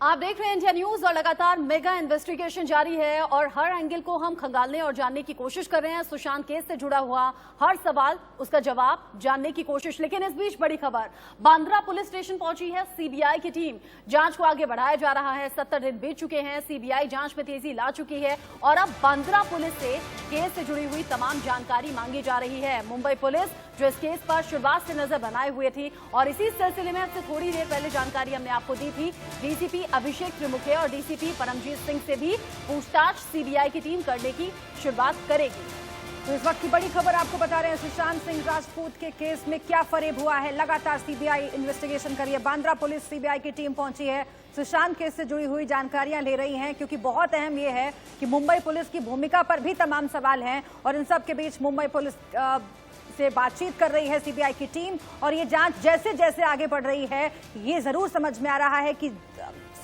आप देख रहे हैं इंडिया न्यूज और लगातार मेगा इन्वेस्टिगेशन जारी है और हर एंगल को हम खंगालने और जानने की कोशिश कर रहे हैं। सुशांत केस से जुड़ा हुआ हर सवाल, उसका जवाब जानने की कोशिश। लेकिन इस बीच बड़ी खबर, बांद्रा पुलिस स्टेशन पहुंची है सीबीआई की टीम। जांच को आगे बढ़ाया जा रहा है। 70 दिन बीत चुके हैं, सीबीआई जांच में तेजी ला चुकी है और अब बांद्रा पुलिस से केस से जुड़ी हुई तमाम जानकारी मांगी जा रही है। मुंबई पुलिस जो इस केस पर शुरुआत से नजर बनाए हुए थी और इसी सिलसिले में इससे थोड़ी देर पहले जानकारी हमने आपको दी थी। डीसीपी अभिषेक त्रिमुखे और डीसीपी परमजीत सिंह से भी पूछताछ सीबीआई की टीम करने की शुरुआत करेगी। तो इस वक्त की बड़ी खबर आपको बता रहे हैं, सुशांत सिंह राजपूत के केस में क्या फरेब हुआ है। लगातार सीबीआई इन्वेस्टिगेशन कर रही है। बांद्रा पुलिस सीबीआई की टीम पहुंची है, सुशांत केस से जुड़ी हुई जानकारियां ले रही हैं, क्योंकि बहुत अहम यह है कि मुंबई पुलिस की भूमिका पर भी तमाम सवाल हैं और इन सब के बीच मुंबई पुलिस से बातचीत कर रही है सीबीआई की टीम। और ये जांच जैसे जैसे आगे बढ़ रही है, ये जरूर समझ में आ रहा है कि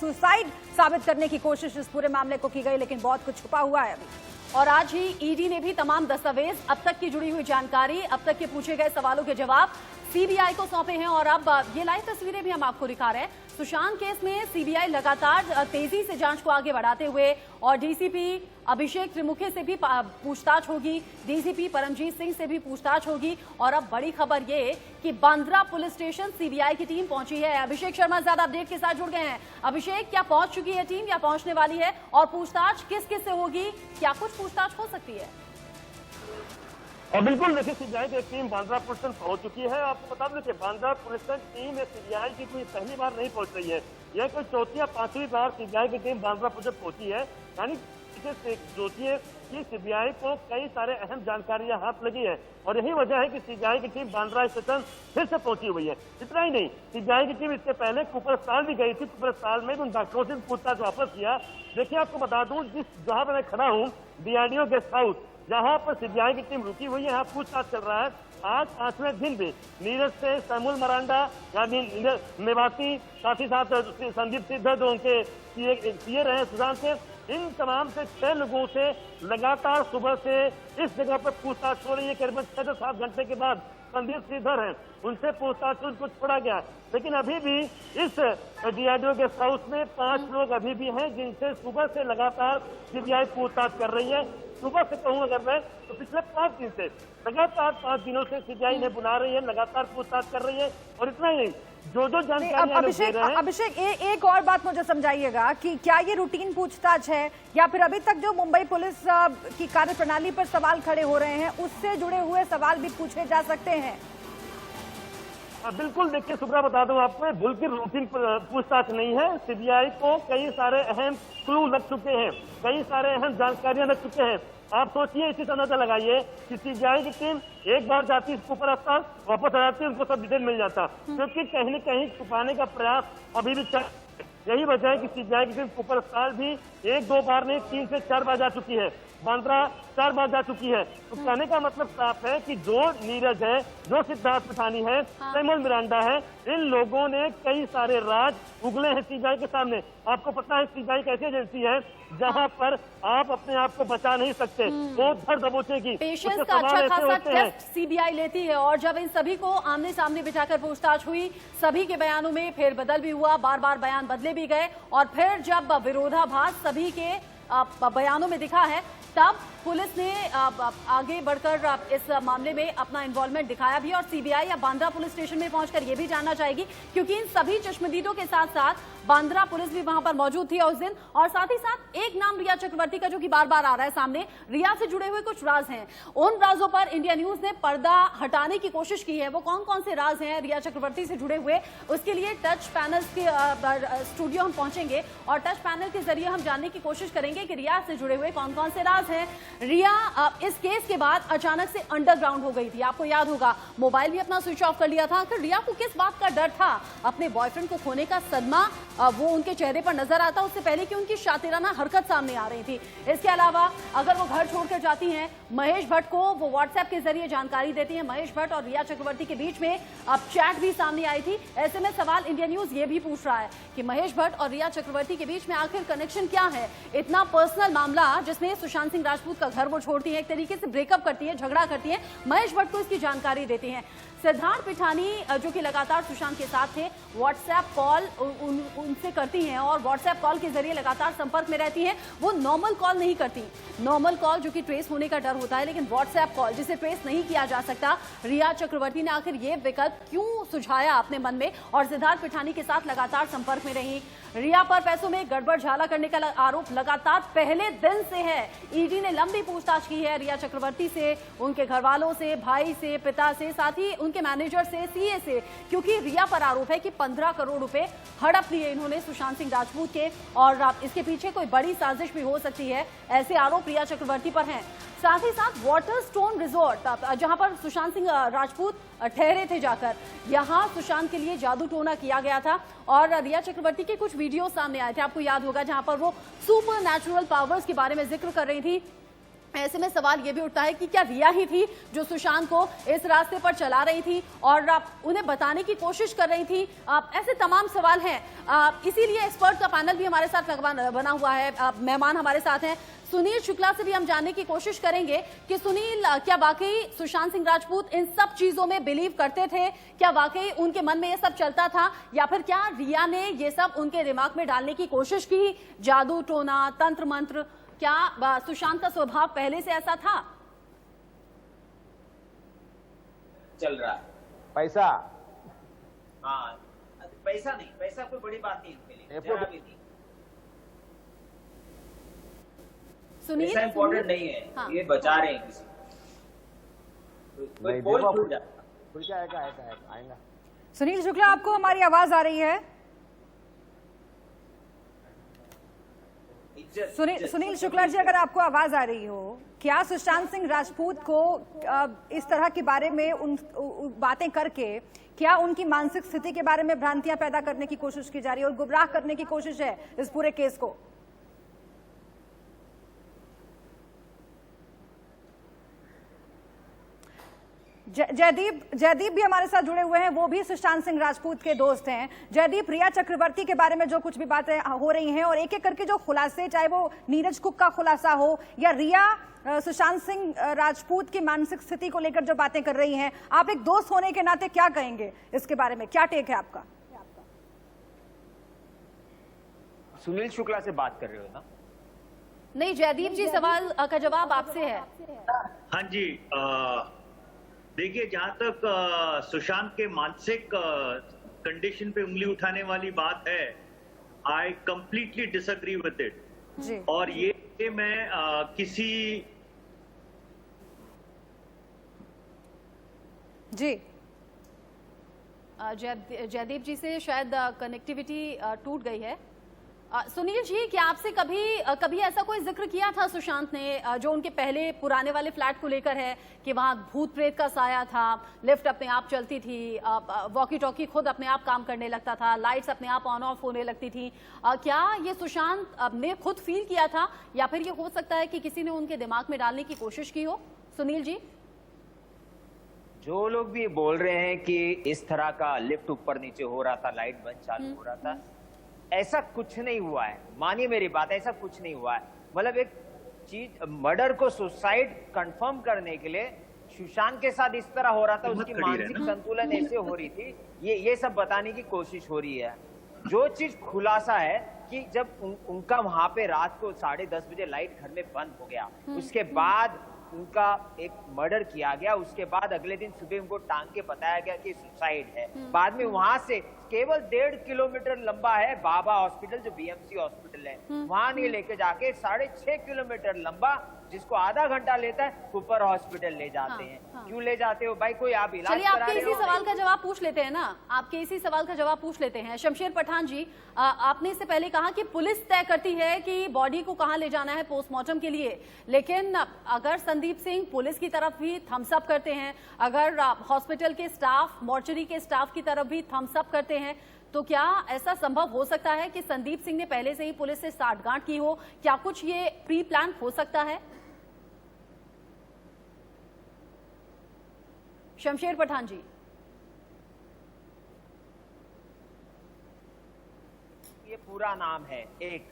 सुसाइड साबित करने की कोशिश इस पूरे मामले को की गई, लेकिन बहुत कुछ छुपा हुआ है अभी। और आज ही ईडी ने भी तमाम दस्तावेज, अब तक की जुड़ी हुई जानकारी, अब तक के पूछे गए सवालों के जवाब सीबीआई को सौंपे हैं। और अब ये लाइव तस्वीरें भी हम आपको दिखा रहे हैं। सुशांत केस में सीबीआई लगातार तेजी से जांच को आगे बढ़ाते हुए और डीसीपी अभिषेक त्रिमुखे से भी पूछताछ होगी, डीसीपी परमजीत सिंह से भी पूछताछ होगी। और अब बड़ी खबर ये कि बांद्रा पुलिस स्टेशन सीबीआई की टीम पहुंची है। अभिषेक शर्मा ज्यादा अपडेट के साथ जुड़ गए हैं। अभिषेक, क्या पहुंच चुकी है टीम या पहुंचने वाली है और पूछताछ किस किस से होगी, क्या कुछ पूछताछ हो सकती है? और बिल्कुल देखिए, सीबीआई की टीम बांद्रा पुलिस स्टेशन पहुंच चुकी है। आपको बता दें कि Bandra police station team CBI की कोई पहली बार नहीं पहुंच रही है, यह कोई चौथी या पांचवी बार सीबीआई की टीम बांद्रा पुलिस पहुंची है। यानी सोचिए कि सीबीआई को कई सारे अहम जानकारियां हाथ लगी है और यही वजह है कि सीबीआई की टीम बांद्रा स्टेशन फिर से पहुंची हुई है। इतना ही नहीं, सीबीआई की टीम इससे पहले कुपरस्ताल भी गई थी। कुपरस्ताल में उन डॉक्टरों से पूछताछ वापस किया। देखिए, आपको बता दूं, जहां पर मैं खड़ा हूं, डीआरडीओ गेस्ट हाउस, जहां पर सीबीआई की टीम रुकी हुई है, यहाँ पूछताछ चल रहा है। आज 5वें दिन भी नीरज से सैमुअल मरांडा यानी मेवाती, साथ ही साथ संदीप सिद्ध जो उनके सीए रहे सुशांत से, इन तमाम से 6 लोगों से लगातार सुबह से इस जगह पर पूछताछ हो रही है। करीबन 6 से 7 घंटे के बाद संदीप श्रीधर हैं, उनसे पूछताछ उनको छोड़ा गया। लेकिन अभी भी इस डीआरडीओ गेस्ट हाउस में 5 लोग अभी भी हैं जिनसे सुबह से लगातार सीबीआई पूछताछ कर रही है। सुबह से कहूँ अगर मैं, तो पिछले 5 दिन से लगातार 5 दिनों से सीबीआई ने बुला रही है, लगातार पूछताछ कर रही है। और इतना ही नहीं, जो जानकारी अभिषेक एक और बात मुझे समझाइएगा कि क्या ये रूटीन पूछताछ है या फिर अभी तक जो मुंबई पुलिस की कार्यप्रणाली पर सवाल खड़े हो रहे हैं उससे जुड़े हुए सवाल भी पूछे जा सकते हैं? बिल्कुल, देखिए सुब्रा, बता दूं आपको, बिल्कुल रूटीन पूछताछ नहीं है। सीबीआई को कई सारे अहम क्लू लग चुके हैं, कई सारे अहम जानकारियां लग चुके हैं। आप सोचिए, इसी अंदाजा लगाइए कि सीबीआई की टीम एक बार जाती है ऊपर अस्पताल, वापस आ जाती है, उनको सब डिटेल मिल जाता, क्योंकि कहीं न कहीं छुपाने का प्रयास अभी भी चल। यही वजह है कि सीबीआई की टीम ऊपर अस्पताल भी 1-2 बार नहीं, 3 से 4 बार जा चुकी है। बांद्रा 4 बार जा चुकी है। तो कहने का मतलब साफ है कि जो नीरज है, जो सिद्धार्थ पिठानी है, सैमुअल मिरांडा है, इन लोगों ने कई सारे राज उगले हैं सीबीआई के सामने। आपको पता है, सीबीआई एक ऐसी एजेंसी है जहां पर आप अपने आप को बचा नहीं सकते, वो धर दबोचेगी। पेशेंस का अच्छा खासा टेस्ट सीबीआई लेती है और जब इन सभी को आमने सामने बिठाकर पूछताछ हुई, सभी के बयानों में फेरबदल भी हुआ, बार बार बयान बदले भी गए और फिर जब विरोधाभास सभी के बयानों में दिखा है, तब पुलिस ने आगे बढ़कर इस मामले में अपना इन्वॉल्वमेंट दिखाया भी और सीबीआई या बांद्रा पुलिस स्टेशन में पहुंचकर यह भी जानना चाहेगी, क्योंकि इन सभी चश्मदीदों के साथ साथ बांद्रा पुलिस भी वहां पर मौजूद थी उस दिन। और साथ ही साथ एक नाम रिया चक्रवर्ती का, जो कि बार बार आ रहा है सामने। रिया से जुड़े हुए कुछ राज हैं, उन राजों पर इंडिया न्यूज ने पर्दा हटाने की कोशिश की है। वो कौन कौन से राज हैं रिया चक्रवर्ती से जुड़े हुए, उसके लिए टच पैनल के स्टूडियो हम पहुंचेंगे और टच पैनल के जरिए हम जानने की कोशिश करेंगे कि रिया से जुड़े हुए कौन कौन से राज हैं। रिया इस केस के बाद अचानक से अंडरग्राउंड हो गई थी, आपको याद होगा, मोबाइल भी अपना स्विच ऑफ कर लिया था। आखिर रिया को किस बात का डर था? अपने बॉयफ्रेंड को खोने का सदमा वो उनके चेहरे पर नजर आता, उससे पहले कि उनकी शातिराना हरकत सामने आ रही थी। इसके अलावा अगर वो घर छोड़कर जाती हैं, महेश भट्ट को वो व्हाट्सएप के जरिए जानकारी देती हैं। महेश भट्ट और रिया चक्रवर्ती के बीच में अब चैट भी सामने आई थी। ऐसे में सवाल इंडिया न्यूज ये भी पूछ रहा है कि महेश भट्ट और रिया चक्रवर्ती के बीच में आखिर कनेक्शन क्या है? इतना पर्सनल मामला जिसमें सुशांत सिंह राजपूत का घर वो छोड़ती है, एक तरीके से ब्रेकअप करती है, झगड़ा करती है, महेश भट्ट को इसकी जानकारी देती है। सिद्धार्थ पिठानी जो कि लगातार सुशांत के साथ थे, व्हाट्सएप कॉल उनसे करती हैं और व्हाट्सएप कॉल के जरिए लगातार संपर्क में रहती हैं। वो नॉर्मल कॉल नहीं करती, नॉर्मल कॉल जो कि ट्रेस होने का डर होता है, लेकिन व्हाट्सएप कॉल जिसे ट्रेस नहीं किया जा सकता। रिया चक्रवर्ती ने आखिर ये विकल्प क्यों सुझाया अपने मन में और सिद्धार्थ पिठानी के साथ लगातार संपर्क में रही। रिया पर पैसों में गड़बड़ झाला करने का आरोप लगातार पहले दिन से है। ईडी ने लंबी पूछताछ की है रिया चक्रवर्ती से, उनके घर वालों से, भाई से, पिता से, साथ ही उनके मैनेजर से, सीए से, क्योंकि रिया पर आरोप है कि 15 करोड़ रुपए हड़प लिए इन्होंने सुशांत सिंह राजपूत के और इसके पीछे कोई बड़ी साजिश भी हो सकती है, ऐसे आरोप रिया चक्रवर्ती पर हैं। साथ ही साथ वाटर स्टोन रिजॉर्ट जहां पर सुशांत सिंह राजपूत ठहरे थे जाकर, यहां सुशांत के लिए जादू टोना किया गया था और रिया चक्रवर्ती के कुछ वीडियो सामने आए थे, आपको याद होगा, जहां पर वो सुपर नेचुरल पावर्स के बारे में जिक्र कर रही थी। ऐसे में सवाल यह भी उठता है कि क्या रिया ही थी जो सुशांत को इस रास्ते पर चला रही थी और उन्हें बताने की कोशिश कर रही थी। ऐसे तमाम सवाल हैं, इसीलिए एक्सपर्ट का पैनल भी हमारे साथ बना हुआ है। मेहमान हमारे साथ हैं, सुनील शुक्ला से भी हम जानने की कोशिश करेंगे कि सुनील, क्या वाकई सुशांत सिंह राजपूत इन सब चीजों में बिलीव करते थे? क्या वाकई उनके मन में ये सब चलता था या फिर क्या रिया ने ये सब उनके दिमाग में डालने की कोशिश की? जादू टोना, तंत्र मंत्र, क्या सुशांत का स्वभाव पहले से ऐसा था? चल रहा है पैसा, हाँ पैसा नहीं, पैसा कोई बड़ी बात नहीं उनके लिए, जरा भी नहीं। सुनील, पैसा इम्पोर्टेंट नहीं है, हाँ। ये बचा रहे हैं किसी नहीं, कोई देखो, छूट जाता। खुल के आएगा आएगा। सुनील शुक्ला, आपको हमारी आवाज आ रही है? सुनील शुक्ला जी, अगर आपको आवाज आ रही हो, क्या सुशांत सिंह राजपूत को इस तरह के बारे में बातें करके क्या उनकी मानसिक स्थिति के बारे में भ्रांतियां पैदा करने की कोशिश की जा रही है और गुमराह करने की कोशिश है इस पूरे केस को? जयदीप भी हमारे साथ जुड़े हुए हैं, वो भी सुशांत सिंह राजपूत के दोस्त हैं। जयदीप, रिया चक्रवर्ती के बारे में जो कुछ भी बातें हो रही हैं और एक एक करके जो खुलासे, चाहे वो नीरज कुक का खुलासा हो या रिया सुशांत सिंह राजपूत की मानसिक स्थिति को लेकर जो बातें कर रही हैं, आप एक दोस्त होने के नाते क्या कहेंगे इसके बारे में? क्या टेक है आपका? सुनील शुक्ला से बात कर रहे हो ना? नहीं जयदीप जी, सवाल का जवाब आपसे है। हाँ जी, देखिए, जहां तक सुशांत के मानसिक कंडीशन पे उंगली उठाने वाली बात है, I completely disagree with it. और ये मैं किसी जी जयदीप जी से शायद कनेक्टिविटी टूट गई है। सुनील जी, क्या आपसे कभी ऐसा कोई जिक्र किया था सुशांत ने, जो उनके पहले पुराने वाले फ्लैट को लेकर है, कि वहां भूत प्रेत का साया था, लिफ्ट अपने आप चलती थी, वॉकी टॉकी खुद अपने आप काम करने लगता था, लाइट्स अपने आप ऑन ऑफ होने लगती थी? क्या ये सुशांत ने खुद फील किया था या फिर ये हो सकता है कि किसी ने उनके दिमाग में डालने की कोशिश की हो? सुनील जी, जो लोग भी बोल रहे हैं कि इस तरह का लिफ्ट ऊपर नीचे हो रहा था, लाइट बंद चालू हो रहा था, ऐसा कुछ नहीं हुआ है। मानिए मेरी बात, ऐसा कुछ नहीं हुआ है। मतलब एक चीज, मर्डर को सुसाइड कंफर्म करने के लिए सुशांत के सात इस तरह हो रहा था, उसकी मानसिक संतुलन ऐसे हो रही थी, ये सब बताने की कोशिश हो रही है। जो चीज खुलासा है कि जब उनका वहां पे रात को 10:30 बजे लाइट घर में बंद हो गया, उसके बाद उनका एक मर्डर किया गया, उसके बाद अगले दिन सुबह उनको टांग के बताया गया कि सुसाइड है। बाद में वहां से केवल 1.5 किलोमीटर लंबा है बाबा हॉस्पिटल, जो बीएमसी हॉस्पिटल है, वहां नहीं लेके जाके 6.5 किलोमीटर लंबा, जिसको आधा घंटा लेता है, कुपर हॉस्पिटल ले जाते हैं। क्यों ले जाते हो भाई? कोई आप इलाज करा रहे हो? आपके इसी सवाल का जवाब पूछ लेते हैं ना, आपके इसी सवाल का जवाब पूछ लेते हैं। शमशेर पठान जी, आपने इससे पहले कहा कि पुलिस तय करती है कि बॉडी को कहां ले जाना है पोस्टमार्टम के लिए, लेकिन अगर संदीप सिंह पुलिस की तरफ भी थम्स अप करते हैं, अगर हॉस्पिटल के स्टाफ, मॉर्चरी के स्टाफ की तरफ भी थम्स अप करते हैं, तो क्या ऐसा संभव हो सकता है कि संदीप सिंह ने पहले से ही पुलिस से साठगांठ की हो? क्या कुछ ये प्री प्लान हो सकता है? शमशेर पठान जी, ये पूरा नाम है एक।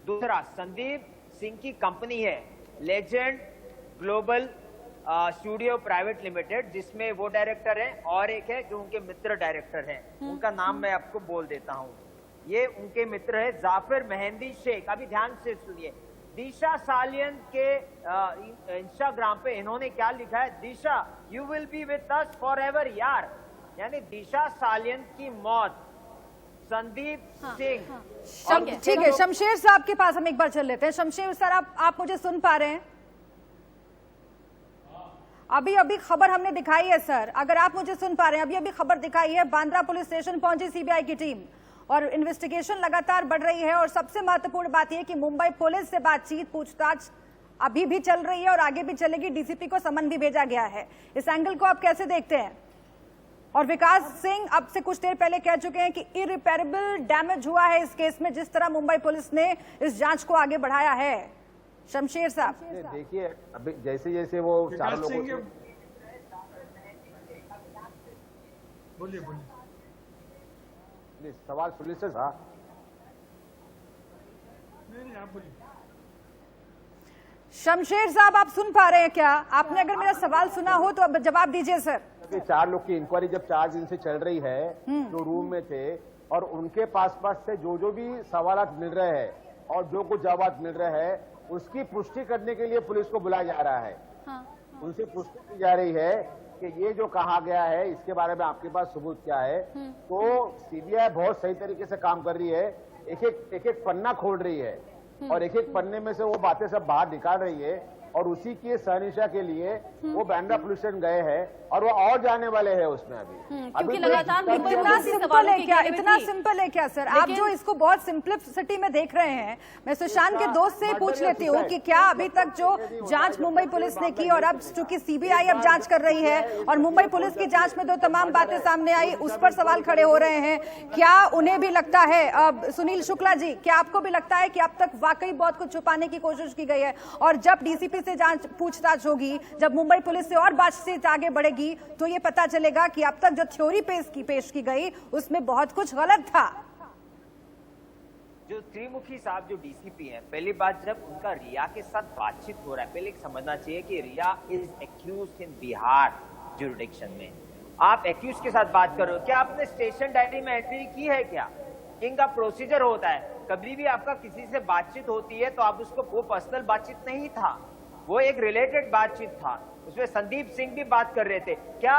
दूसरा, संदीप सिंह की कंपनी है legend global studio private limited, जिसमें वो डायरेक्टर हैं और एक है जो उनके मित्र डायरेक्टर हैं। उनका नाम मैं आपको बोल देता हूँ। ये उनके मित्र है जाफिर मेहंदी शेख। अभी ध्यान से सुनिए, दिशा सालियन के इंस्टाग्राम पे इन्होंने क्या लिखा है, Disha you will be with us forever यार, यानी दिशा सालियन की मौत संदीप सिंह। ठीक है, शमशेर साहब के पास हम एक बार चल लेते हैं। शमशेर सर, आप मुझे सुन पा रहे हैं? अभी खबर हमने दिखाई है सर, अगर आप मुझे सुन पा रहे हैं, अभी खबर दिखाई है, बांद्रा पुलिस स्टेशन पहुंची सीबीआई की टीम और इन्वेस्टिगेशन लगातार बढ़ रही है। और सबसे महत्वपूर्ण बात यह कि मुंबई पुलिस से बातचीत, पूछताछ अभी भी चल रही है और आगे भी चलेगी। डीसीपी को समन भी भेजा गया है। इस एंगल को आप कैसे देखते हैं? और विकास सिंह अब से कुछ देर पहले कह चुके हैं कि इरिपेरेबल डैमेज हुआ है इस केस में, जिस तरह मुंबई पुलिस ने इस जांच को आगे बढ़ाया है। शमशेर साहब देखिए, अभी जैसे जैसे वो चारों लोगों से बोलिए सवाल सुनिए सर। नहीं आप बोलिए। शमशेर साहब, आप सुन पा रहे हैं क्या? आपने अगर मेरा सवाल सुना हो तो अब जवाब दीजिए सर। 4 लोग की इंक्वायरी जब 4 दिन से चल रही है, जो रूम में थे और उनके पास से जो भी सवालात मिल रहे हैं और जो कुछ जवाब मिल रहे हैं, उसकी पुष्टि करने के लिए पुलिस को बुलाया जा रहा है। उनसे पुष्टि की जा रही है कि ये जो कहा गया है इसके बारे में आपके पास सबूत क्या है। तो सीबीआई बहुत सही तरीके से काम कर रही है, एक एक पन्ना खोल रही है और एक एक पन्ने में से वो बातें सब बाहर निकाल रही है। और उसी की सहनिशा के लिए वो बांद्रा पुलिस स्टेशन गए हैं और वो और जाने वाले हैं उसमें क्योंकि लगातार इतना सिंपल है क्या सर? आप जो इसको बहुत सिंपलिसिटी में देख रहे हैं, मैं सुशांत के दोस्त से पूछ लेती हूँ कि क्या अभी तक जो जांच मुंबई पुलिस ने की और अब चूंकि सीबीआई अब जांच कर रही है और मुंबई पुलिस की जांच में जो तमाम बातें सामने आई उस पर सवाल खड़े हो रहे हैं, क्या उन्हें भी लगता है, सुनील शुक्ला जी, क्या आपको भी लगता है कि अब तक वाकई बहुत कुछ छुपाने की कोशिश की गई है और जब डीसीपी से जांच पूछताछ होगी, जब मुंबई पुलिस से और बातचीत आगे बढ़ेगी तो ये पता चलेगा कि अब तक जो थ्योरी पेश की गई उसमें बहुत कुछ गलत था? जो त्रिमुखी साहब जो डीसीपी हैं, पहली बात जब उनका रिया के साथ बातचीत हो रहा है, पहले समझना चाहिए कि Riya is accused in Bihar jurisdiction में। आप एक्यूज के साथ बात कर रहे हो, क्या आपने स्टेशन डायरी में एंट्री की है? क्या इनका प्रोसीजर होता है, कभी भी आपका किसी से बातचीत होती है तो आप उसको, वो पर्सनल बातचीत नहीं था, वो एक रिलेटेड बातचीत था, उसमें संदीप सिंह भी बात कर रहे थे। क्या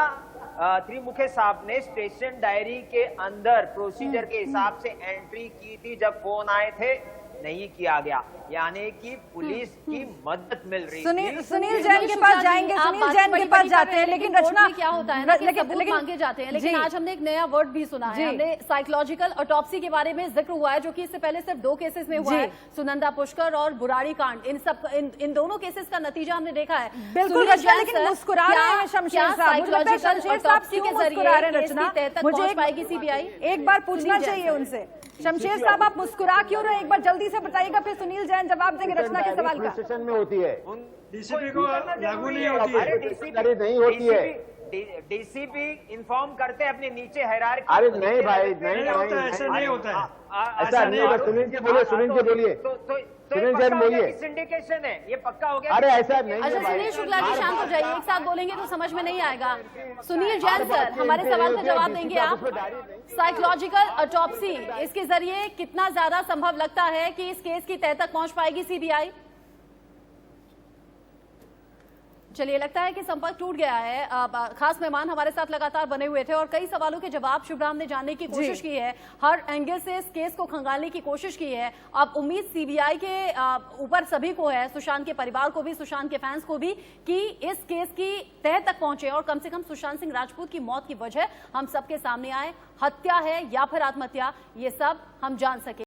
त्रिमुखे साहब ने स्टेशन डायरी के अंदर प्रोसीजर के हिसाब से एंट्री की थी जब फोन आए थे? नहीं किया गया, यानी कि पुलिस की मदद मिल रही थी। सुनील जैन के पास जाएंगे, सुनील जैन के पास जाते हैं, लेकिन रचना क्या होता है ना कि सबूत मांगे जाते हैं, लेकिन आज हमने एक नया वर्ड भी सुना है। हमने साइकोलॉजिकल ऑटोप्सी के बारे में जिक्र हुआ है, जो कि इससे पहले सिर्फ 2 केसेस में हुआ है, सुनंदा पुष्कर और बुराड़ी कांड। इन दोनों केसेस का नतीजा हमने देखा है। बिल्कुल रचना, लेकिन मुस्कुरा रहे हैं शमशेर साहब, साइकोलॉजिकल ऑटोप्सी के जरिए रचना मुझे पाएगी सीबीआई? एक बार पूछना चाहिए उनसे। शमशेर साहब, आप मुस्कुरा क्यों रहे? एक बार जल्दी से बताइएगा, फिर सुनील जैन जवाब देंगे रचना के सवाल का। स्टेशन में होती है, डीसीपी को लागू नहीं होती है, नहीं होती है। डीसीपी इन्फॉर्म करते हैं अपने नीचे हायरार्की। अरे नहीं भाई, नहीं होता है, ऐसे नहीं होता है, ऐसा नहीं होता। सुनील जी बोलिए, सुनील जी बोलिए, सुनील जैन बोलिए। सिंडिकेशन है, ये पक्का हो गया। अरे ऐसा नहीं है भाई। सुनील शुक्ला जी शांत हो जाइए, एक साथ बोलेंगे तो समझ में नहीं आएगा। सुनील जैन सर, हमारे सवाल का जवाब देंगे आप? साइकोलॉजिकल ऑटोप्सी, इसके जरिए कितना ज्यादा संभव लगता है कि इस केस की तह तक पहुंच पाएगी सीबीआई? चलिए, लगता है कि संपर्क टूट गया है। खास मेहमान हमारे साथ लगातार बने हुए थे और कई सवालों के जवाब शुभराम ने जानने की कोशिश की है, हर एंगल से इस केस को खंगालने की कोशिश की है। अब उम्मीद सीबीआई के ऊपर सभी को है, सुशांत के परिवार को भी, सुशांत के फैंस को भी, कि इस केस की तह तक पहुंचे और कम से कम सुशांत सिंह राजपूत की मौत की वजह हम सबके सामने आए। हत्या है या फिर आत्महत्या, ये सब हम जान सके।